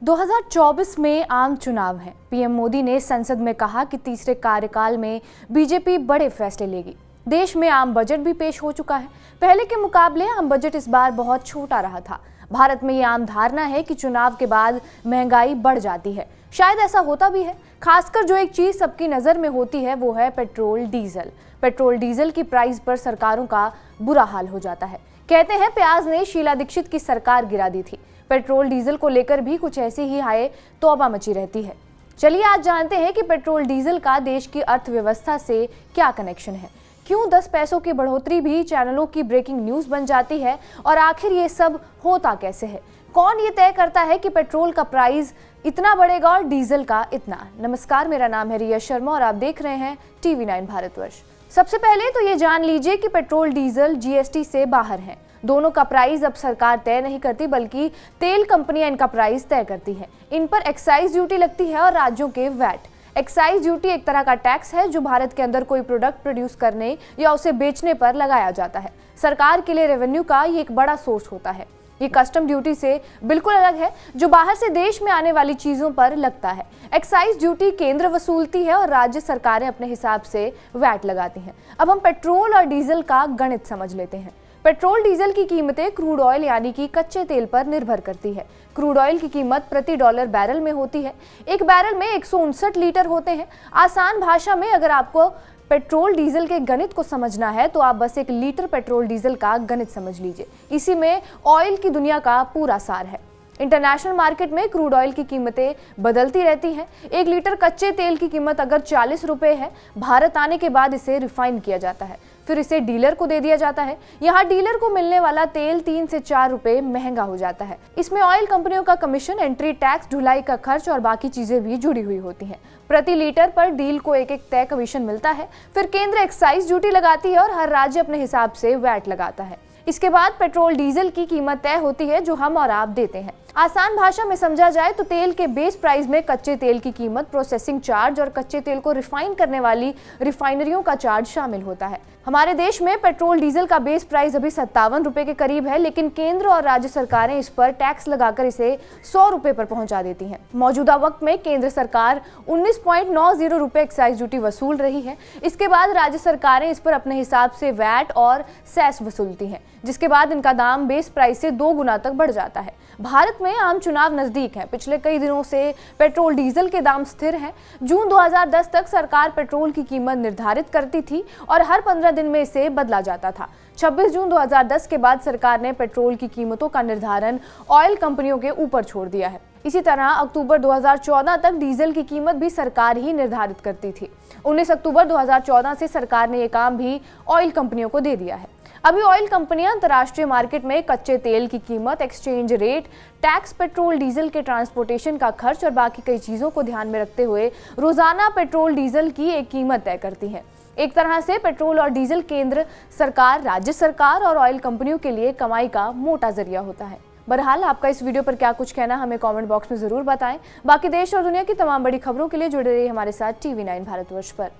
2024 में आम चुनाव है। पीएम मोदी ने संसद में कहा कि तीसरे कार्यकाल में बीजेपी बड़े फैसले लेगी। देश में आम बजट भी पेश हो चुका है। पहले के मुकाबले आम बजट इस बार बहुत छोटा रहा था। भारत में ये आम धारणा है कि चुनाव के बाद महंगाई बढ़ जाती है। शायद ऐसा होता भी है। खासकर जो एक चीज सबकी नजर में होती है वो है पेट्रोल डीजल। पेट्रोल डीजल की प्राइस पर सरकारों का बुरा हाल हो जाता है। कहते हैं प्याज ने शीला दीक्षित की सरकार गिरा दी थी। पेट्रोल डीजल को लेकर भी कुछ ऐसी ही हाय तौबा मची रहती है। चलिए आज जानते हैं कि पेट्रोल डीजल का देश की अर्थव्यवस्था से क्या कनेक्शन है, क्यों 10 पैसों की बढ़ोतरी भी चैनलों की ब्रेकिंग न्यूज बन जाती है और आखिर ये सब होता कैसे है। कौन ये तय करता है कि पेट्रोल का प्राइस इतना बढ़ेगा और डीजल का इतना। नमस्कार, मेरा नाम है रिया शर्मा और आप देख रहे हैं TV9 भारतवर्ष। सबसे पहले तो ये जान लीजिए कि पेट्रोल डीजल जीएसटी से बाहर है। दोनों का प्राइस अब सरकार तय नहीं करती बल्कि तेल कंपनियां इनका प्राइस तय करती हैं। इन पर एक्साइज ड्यूटी लगती है और राज्यों के वैट। एक्साइज ड्यूटी एक तरह का टैक्स है जो भारत के अंदर कोई प्रोडक्ट प्रोड्यूस करने या उसे बेचने पर लगाया जाता है। सरकार के लिए रेवेन्यू का ये एक बड़ा सोर्स होता है। ये कस्टम ड्यूटी से बिल्कुल अलग है जो बाहर से देश में आने वाली चीजों पर लगता है। एक्साइज ड्यूटी केंद्र वसूलती है और राज्य सरकारें अपने हिसाब से वैट लगाती हैं। अब हम पेट्रोल और डीजल का गणित समझ लेते हैं। पेट्रोल डीजल की कीमतें क्रूड ऑयल यानी कि कच्चे तेल पर निर्भर करती है। क्रूड ऑयल की कीमत प्रति डॉलर बैरल में होती है। एक बैरल में 159 लीटर होते हैं। आसान भाषा में अगर आपको पेट्रोल डीजल के गणित को समझना है तो आप बस 1 लीटर पेट्रोल डीजल का गणित समझ लीजिए। इसी में ऑयल की दुनिया का पूरा सार है। इंटरनेशनल मार्केट में क्रूड ऑयल की कीमतें बदलती रहती हैं। 1 लीटर कच्चे तेल की कीमत अगर 40 रुपए है, भारत आने के बाद इसे रिफाइन किया जाता है, फिर इसे डीलर को दे दिया जाता है। यहाँ डीलर को मिलने वाला तेल 3 से 4 रुपए महंगा हो जाता है। इसमें ऑयल कंपनियों का कमीशन, एंट्री टैक्स, ढुलाई का खर्च और बाकी चीजें भी जुड़ी हुई होती हैं। प्रति लीटर पर डील को एक तय कमीशन मिलता है। फिर केंद्र एक्साइज ड्यूटी लगाती है और हर राज्य अपने हिसाब से वैट लगाता है। इसके बाद पेट्रोल डीजल की कीमत तय होती है जो हम और आप देते हैं। आसान भाषा में समझा जाए तो तेल के बेस प्राइस में कच्चे तेल की कीमत, प्रोसेसिंग चार्ज और कच्चे तेल को रिफाइन करने वाली रिफाइनरियों का चार्ज शामिल होता है। हमारे देश में पेट्रोल डीजल का बेस प्राइस अभी 57 रुपए के करीब है, लेकिन केंद्र और राज्य सरकारें इस पर टैक्स लगाकर इसे 100 रुपए पर पहुंचा देती हैं। मौजूदा वक्त में केंद्र सरकार 19.90 रुपए एक्साइज ड्यूटी वसूल रही है। इसके बाद राज्य सरकारें इस पर अपने हिसाब से वैट और सेस वसूलती हैं, जिसके बाद इनका दाम बेस प्राइस से 2 गुना तक बढ़ जाता है। भारत में आम चुनाव नजदीक है। पिछले कई दिनों से पेट्रोल डीजल के दाम स्थिर हैं। जून 2010 तक सरकार पेट्रोल की कीमत निर्धारित करती थी और हर 15 दिन में इसे बदला जाता था। 26 जून 2010 के बाद सरकार ने पेट्रोल की कीमतों का निर्धारण ऑयल कंपनियों के ऊपर छोड़ दिया है। इसी तरह अक्टूबर 2014 तक डीजल की कीमत भी सरकार ही निर्धारित करती थी। 19 अक्टूबर 2014 से सरकार ने ये काम भी ऑयल कंपनियों को दे दिया है। अभी ऑयल कंपनियां अंतर्राष्ट्रीय मार्केट में कच्चे तेल की कीमत, exchange rate, tax, petrol diesel के ट्रांसपोर्टेशन का खर्च और बाकी कई चीजों को ध्यान में रखते हुए रोजाना पेट्रोल डीजल की एक कीमत तय करती हैं। एक तरह से पेट्रोल और डीजल केंद्र सरकार, राज्य सरकार और ऑयल कंपनियों के लिए कमाई का मोटा जरिया होता है। बहरहाल आपका इस वीडियो पर क्या कुछ कहना हमें कमेंट बॉक्स में जरूर बताएं। बाकी देश और दुनिया की तमाम बड़ी खबरों के लिए जुड़े रहिए हमारे साथ TV9 भारतवर्ष पर।